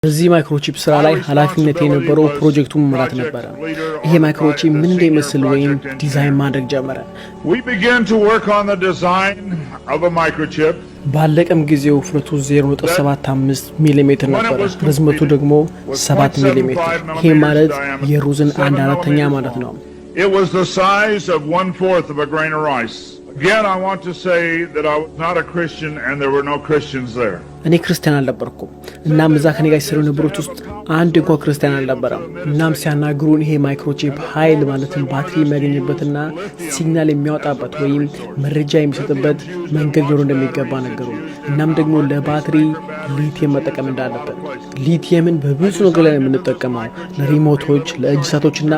በዚህ ማይክሮቺፕ ስራ ላይ ኃላፊነት የነበረው ፕሮጀክቱን መምራት ነበር። ይሄ ማይክሮቺፕ ምን እንደሚመስል ወይም ዲዛይን ማድረግ ጀመረ። ባለቀም ጊዜው ውፍረቱ 0.75 ሚሜ ነበር፣ ርዝመቱ ደግሞ 7 ሚሜ። ይሄ ማለት የሩዝን 1/4ኛ ማለት ነው። It was the size of 1/4 of a grain of rice. Again, I want to say that I was not a Christian and there were no Christians there. እኔ ክርስቲያን አልነበርኩም። እናም እዛ ከኔ ጋር ሲሰሩ የነበሩት ውስጥ አንድ እንኳን ክርስቲያን አልነበረም። እናም ሲያናግሩን ይሄ ማይክሮቺፕ ኃይል ማለትም ባትሪ የሚያገኝበትና ሲግናል የሚያወጣበት ወይም መረጃ የሚሰጥበት መንገድ ኖሮ እንደሚገባ ነገሩ። እናም ደግሞ ለባትሪ ሊቲየም መጠቀም እንዳለበት። ሊቲየምን በብዙ ነገር ላይ የምንጠቀመው ለሪሞቶች፣ ለእጅ ሰዓቶችና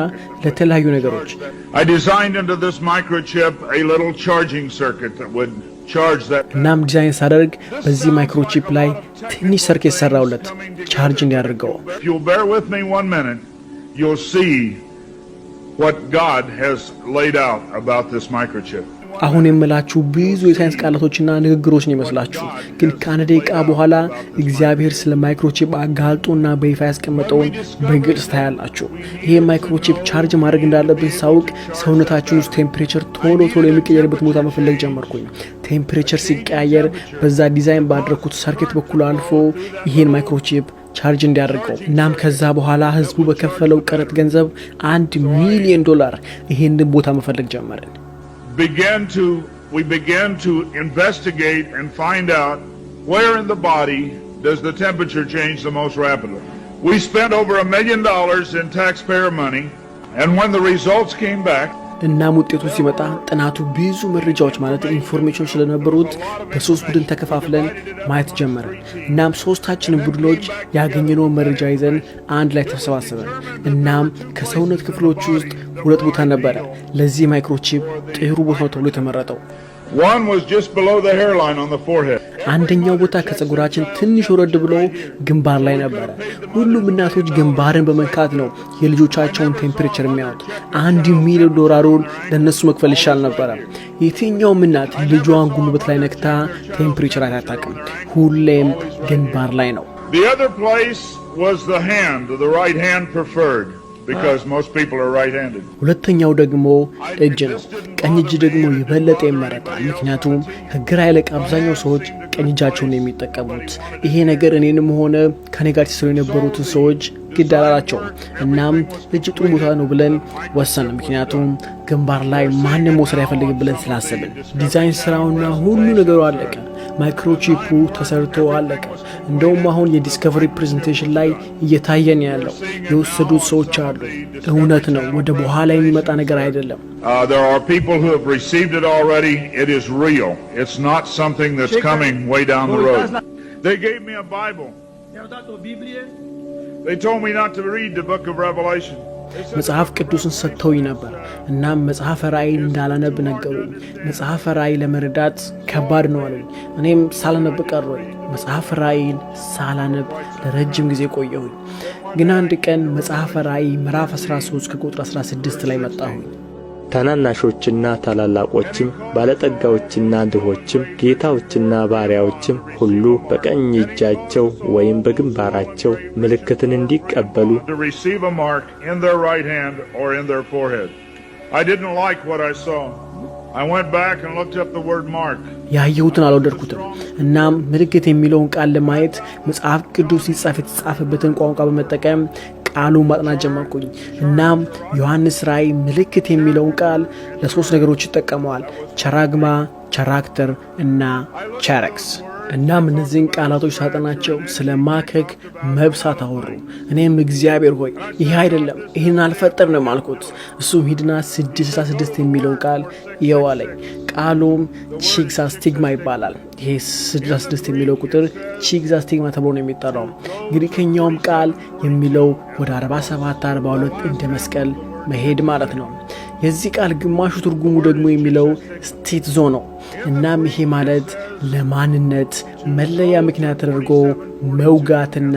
ለተለያዩ ነገሮች። I designed into this microchip a little charging circuit that would charge that. እናም ዲዛይን ሳደርግ በዚህ ማይክሮቺፕ ላይ ትንሽ ሰርኪት ሰራውለት ቻርጅ እንዲያደርገው። If you'll bear with me 1 minute, you'll see what God has laid out about this microchip. አሁን የምላችሁ ብዙ የሳይንስ ቃላቶችና ንግግሮች ነው ይመስላችሁ፣ ግን ከአንድ ደቂቃ በኋላ እግዚአብሔር ስለ ማይክሮቺፕ አጋልጦና በይፋ ያስቀመጠውን በግልጽ ታያላችሁ። ይሄ ማይክሮቺፕ ቻርጅ ማድረግ እንዳለብን ሳውቅ ሰውነታችን ውስጥ ቴምፕሬቸር ቶሎ የሚቀየርበት ቦታ መፈለግ ጀመርኩኝ። ቴምፕሬቸር ሲቀያየር በዛ ዲዛይን ባደረኩት ሰርኪት በኩል አልፎ ይሄን ማይክሮቺፕ ቻርጅ እንዲያደርገው። እናም ከዛ በኋላ ህዝቡ በከፈለው ቀረጥ ገንዘብ $1 ሚሊዮን ይሄን ቦታ መፈለግ ጀመርን። We began to investigate and find out where in the body does the temperature change the most rapidly. We spent over $1 million in taxpayer money, and when the results came back, እናም ውጤቱ ሲመጣ ጥናቱ ብዙ መረጃዎች ማለት ኢንፎርሜሽን ስለነበሩት በሶስት ቡድን ተከፋፍለን ማየት ጀመርን። እናም ሶስታችንን ቡድኖች ያገኘነው መረጃ ይዘን አንድ ላይ ተሰባሰበን። እናም ከሰውነት ክፍሎች ውስጥ ሁለት ቦታ ነበረ ለዚህ ማይክሮቺፕ ጥሩ ቦታ ተብሎ የተመረጠው። One was just below the hairline on the forehead. አንደኛው ቦታ ከጸጉራችን ትንሽ ወረድ ብሎ ግንባር ላይ ነበር። ሁሉም እናቶች ግንባርን በመንካት ነው የልጆቻቸውን ቴምፕሬቸር የሚያዩት። $1 ሚሊዮን ለነሱ መክፈል ይሻል ነበር። የትኛውም እናት ልጇን ጉልበት ላይ ነክታ ቴምፕሬቸር አታጣቅም፣ ሁሌም ግንባር ላይ ነው። The other place was the hand, the right hand preferred. Because most people are right-handed. ሁለተኛው ደግሞ እጅ ነው። ቀኝ እጅ ደግሞ የበለጠ ይመረጣል፣ ምክንያቱም ከግራ ይልቅ አብዛኛው ሰዎች ቀኝ እጃቸውን የሚጠቀሙት። ይሄ ነገር እኔንም ሆነ ከኔ ጋር ሲሰሩ የነበሩትን ሰዎች ግድ አላላቸውም። እናም እጅ ጥሩ ቦታ ነው ብለን ወሰን፣ ምክንያቱም ግንባር ላይ ማንም መውሰድ አይፈልግም ብለን ስላሰብን። ዲዛይን ስራውና ሁሉ ነገሩ አለቀ። ማይክሮቺፑ ተሰርቶ አለቀ። እንደውም አሁን የዲስከቨሪ ፕሬዘንቴሽን ላይ እየታየን ያለው የወሰዱት ሰዎች አሉ። እውነት ነው፣ ወደ በኋላ የሚመጣ ነገር አይደለም። There are people who have received it already. It is real. It's not something that's coming way down the road. They gave me a Bible. They told me not to read the book of Revelation. መጽሐፍ ቅዱስን ሰጥተውኝ ነበር። እናም መጽሐፈ ራእይን እንዳላነብ ነገሩኝ። መጽሐፈ ራእይ ለመረዳት ከባድ ነው አሉኝ። እኔም ሳላነብ ቀረሁኝ። መጽሐፈ ራእይን ሳላነብ ለረጅም ጊዜ ቆየሁኝ። ግን አንድ ቀን መጽሐፈ ራእይ ምዕራፍ 13 ከቁጥር 16 ላይ መጣሁኝ። ታናናሾችና ታላላቆችም ባለጠጋዎችና ድሆችም ጌታዎችና ባሪያዎችም ሁሉ በቀኝ እጃቸው ወይም በግንባራቸው ምልክትን እንዲቀበሉ ያየሁትን አልወደድኩትም። እናም ምልክት የሚለውን ቃል ለማየት መጽሐፍ ቅዱስ ሲጻፍ የተጻፈበትን ቋንቋ በመጠቀም ቃሉን ማጥናት ጀመርኩኝ። እናም ዮሐንስ ራእይ ምልክት የሚለውን ቃል ለሶስት ነገሮች ይጠቀመዋል፣ ቸራግማ፣ ቸራክተር እና ቸረክስ። እናም እነዚህን ቃላቶች ሳጠናቸው ስለ ማከክ መብሳት አወሩ። እኔም እግዚአብሔር ሆይ ይሄ አይደለም፣ ይሄን አልፈጠርንም አልኩት። እሱም ሂድና 666 የሚለው ቃል ይዋለኝ። ቃሉም ቺግዛስቲግማ ይባላል። ይሄ 66 የሚለው ቁጥር ቺግዛስቲግማ ተብሎ ነው የሚጠራው። ግሪከኛውም ቃል የሚለው ወደ 47 42 እንደ መስቀል መሄድ ማለት ነው። የዚህ ቃል ግማሹ ትርጉሙ ደግሞ የሚለው ስቴት ዞን ነው። እናም ይሄ ማለት ለማንነት መለያ ምክንያት ተደርጎ መውጋትና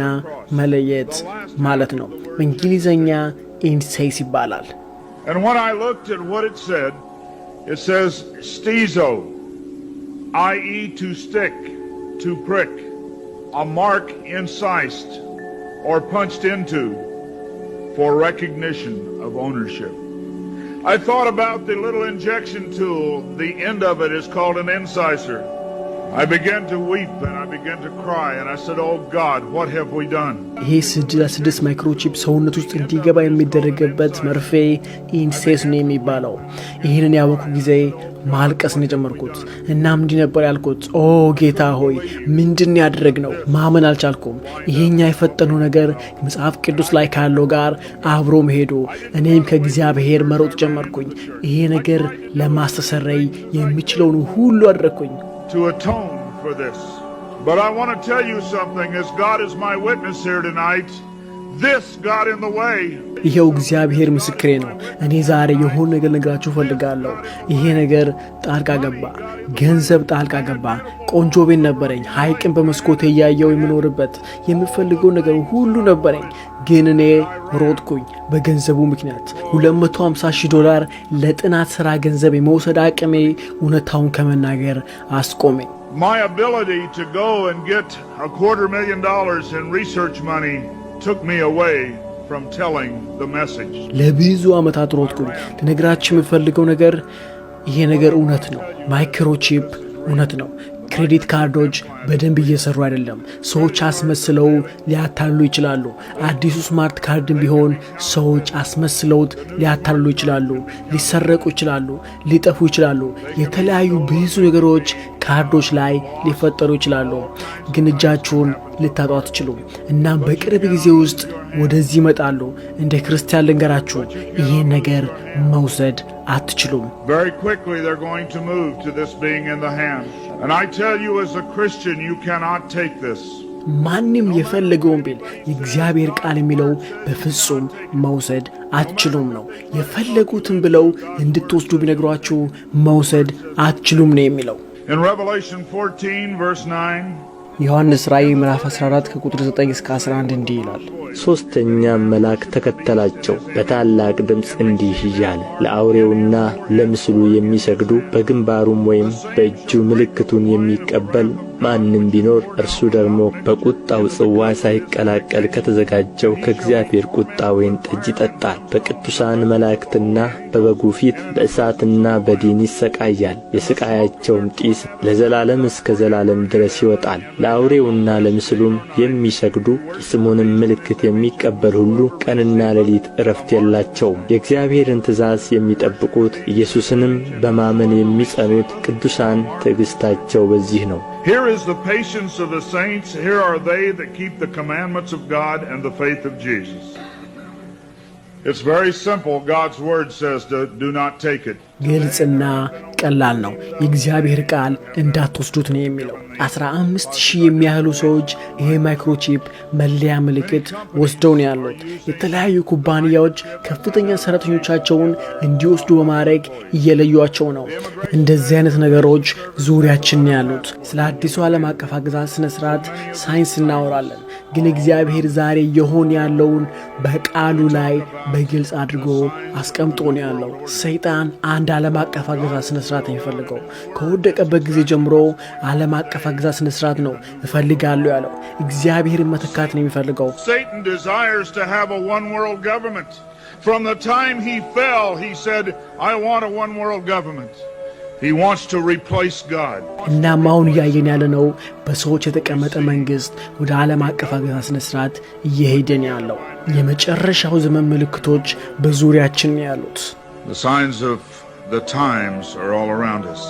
መለየት ማለት ነው። በእንግሊዘኛ ኢንሴስ ይባላል። And when I looked at what it says stizo, i.e. to stick, to prick, a mark incised, or punched into for recognition of ownership. I thought about the little injection tool. The end of it is called an incisor. I began to weep and I began to cry and I said, "Oh God, what have we done?" ይሄ 6 ማይክሮቺፕ ሰውነት ውስጥ እንዲገባ የሚደረግበት መርፌ ኢንሴስ ነው የሚባለው። ይሄንን ያወኩ ጊዜ ማልቀስ ነው ጀመርኩት። እናም እንዲህ ነበር ያልኩት፣ ኦ ጌታ ሆይ ምንድን ያደረግነው? ማመን አልቻልኩም። ይሄኛ የፈጠነው ነገር መጽሐፍ ቅዱስ ላይ ካለው ጋር አብሮ መሄዱ። እኔም ከእግዚአብሔር መሮጥ ጀመርኩኝ። ይሄ ነገር ለማስተሰረይ የሚችለውን ሁሉ አደረኩኝ to atone for this. But I want to tell you something, as God is my witness here tonight, this got in the way. ይሄው እግዚአብሔር ምስክሬ ነው። እኔ ዛሬ የሆነ ነገር ልነግራችሁ ፈልጋለሁ። ይሄ ነገር ጣልቃ ገባ። ገንዘብ ጣልቃ ገባ። ቆንጆ ቤት ነበረኝ፣ ሐይቅን በመስኮቴ ያየው የምኖርበት የምፈልገው ነገር ሁሉ ነበረኝ። ግን እኔ ሮጥኩኝ በገንዘቡ ምክንያት። $250,000 ለጥናት ሥራ ገንዘብ የመውሰድ አቅሜ እውነታውን ከመናገር አስቆመኝ። My ability to go and get $250,000 in research money took me away from telling the message. ለብዙ ዓመታት ሮጥኩኝ። ለነገራችሁ የምፈልገው ነገር ይሄ ነገር እውነት ነው። ማይክሮቺፕ እውነት ነው። ክሬዲት ካርዶች በደንብ እየሰሩ አይደለም። ሰዎች አስመስለው ሊያታልሉ ይችላሉ። አዲሱ ስማርት ካርድም ቢሆን ሰዎች አስመስለውት ሊያታልሉ ይችላሉ። ሊሰረቁ ይችላሉ። ሊጠፉ ይችላሉ። የተለያዩ ብዙ ነገሮች ካርዶች ላይ ሊፈጠሩ ይችላሉ። ግን እጃችሁን ልታጡ አትችሉም። እና በቅርብ ጊዜ ውስጥ ወደዚህ ይመጣሉ። እንደ ክርስቲያን ልንገራችሁ ይሄን ነገር መውሰድ አትችሉም። Very quickly they're going to move to this being in the hand. And I tell you as a Christian, you cannot take this. ማንም የፈለገውን ቢል የእግዚአብሔር ቃል የሚለው በፍጹም መውሰድ አትችሉም ነው። የፈለጉትን ብለው እንድትወስዱ ቢነግሯችሁ መውሰድ አትችሉም ነው የሚለው። In Revelation 14 verse 9, ዮሐንስ ራእይ ምዕራፍ 14 ከቁጥር 9 እስከ 11 እንዲህ ይላል። ሦስተኛም መልአክ ተከተላቸው በታላቅ ድምፅ እንዲህ እያለ ለአውሬውና ለምስሉ የሚሰግዱ በግንባሩም ወይም በእጁ ምልክቱን የሚቀበል ማንም ቢኖር እርሱ ደግሞ በቁጣው ጽዋ ሳይቀላቀል ከተዘጋጀው ከእግዚአብሔር ቁጣ ወይን ጠጅ ይጠጣል። በቅዱሳን መላእክትና በበጉ ፊት በእሳትና በዲን ይሰቃያል። የሥቃያቸውም ጢስ ለዘላለም እስከ ዘላለም ድረስ ይወጣል። ለአውሬውና ለምስሉም የሚሰግዱ የስሙንም ምልክት የሚቀበል ሁሉ ቀንና ሌሊት ዕረፍት የላቸውም። የእግዚአብሔርን ትእዛዝ የሚጠብቁት ኢየሱስንም በማመን የሚጸኑት ቅዱሳን ትዕግሥታቸው በዚህ ነው። Here is the patience of the saints. Here are they that keep the commandments of God and the faith of Jesus. It's very simple. God's word says do not take it. ግልጽና ቀላል ነው። የእግዚአብሔር ቃል እንዳትወስዱት ነው የሚለው። 15,000 የሚያህሉ ሰዎች ይሄ ማይክሮቺፕ መለያ ምልክት ወስደው ነው ያሉት። የተለያዩ ኩባንያዎች ከፍተኛ ሰራተኞቻቸውን እንዲወስዱ በማድረግ እየለዩዋቸው ነው። እንደዚህ አይነት ነገሮች ዙሪያችን ነው ያሉት። ስለ አዲሱ ዓለም አቀፍ አገዛዝ ስነ ስርዓት ሳይንስ እናወራለን። ግን እግዚአብሔር ዛሬ የሆነ ያለውን በቃሉ ላይ በግልጽ አድርጎ አስቀምጦ ነው ያለው። ሰይጣን አንድ ዓለም አቀፍ አገዛዝ ስነ ስርዓት የሚፈልገው ከወደቀበት ጊዜ ጀምሮ ዓለም አቀፍ አገዛዝ ስነ ስርዓት ነው እፈልጋለሁ ያለው። እግዚአብሔር መተካት ነው የሚፈልገው። Satan desires to have a one world government. From the time he fell, he said, I want a one world government. He wants to replace God. እና ማውን ያየን ያለነው በሰዎች የተቀመጠ መንግስት ወደ ዓለም አቀፍ አገዛዝ ስነ ስርዓት እየሄደን ያለው። የመጨረሻው ዘመን ምልክቶች በዙሪያችን ያሉት። The signs of the times are all around us.